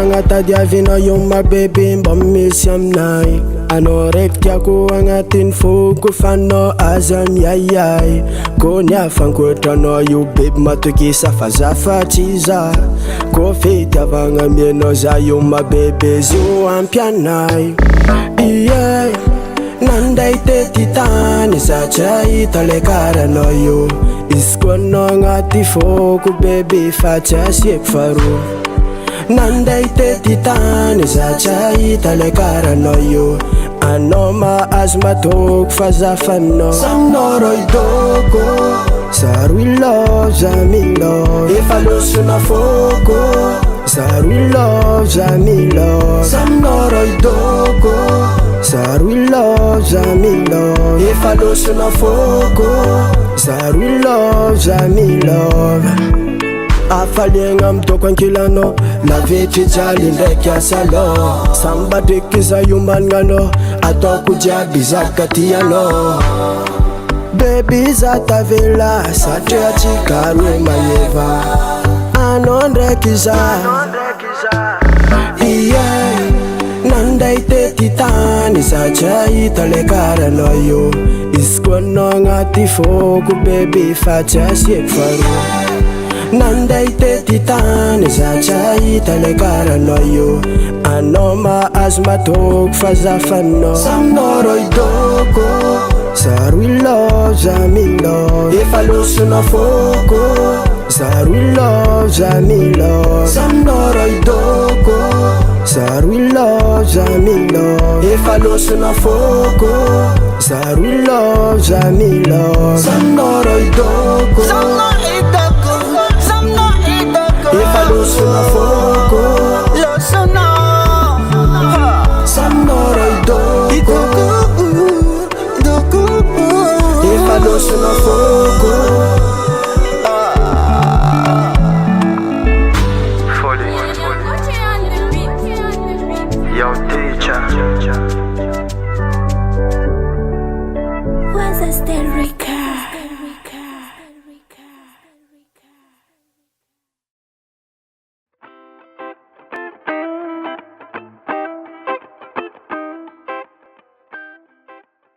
magnatadiavina io my baby mba misy aminay. Anao raiky tiako agnatin'ny foko fanao aza miayay. Ko ny afankoatranao io baby matokisa fa zafatsy za. Ko fitiavagna mianao za io my baby zio ampy anay. Yeah, nandray tety tany za tsy ahita le karanao io. Izy koa anao agnaty foko baby fa tsy asiako faharoa. Nandray tety tany za tsy ahita le karanao io. Anao mahazo matoko fa zafaninao. Saminao ro Hidoko, zaro i love za milove. Efa losona foko, zaro i love za milove. Saminao ro Hidoko, zaro i love za milove. Efa losona foko, zaro i love za milove. Afaliagna midoko ankilanao, lavitry jaly ndraiky asalao. Samba dreky za io mananao, ataoko jiaby zaka tianao. Baby za tavela, satria atsika roe magneva. Anao ndraiky za, yeah, nandray tety tany za tsy ahita le karanao io. Izy koa anao agnaty foko baby fa tsy asiako faharoa. Nandray tety tany za tsy ahita le karanao io. Anao mahazo matoko fa zafaninao. Saminao ro Hidoko, zaro i love za milove. Efa losona foko, zaro i love za milove. Saminao ro Hidoko, zaro i love za milove. Efa losona foko, zaro i love za milove. Saminao ro Hidoko, efa losona foko, saminao ro Hidoko, efa losona foko. Was a stereo.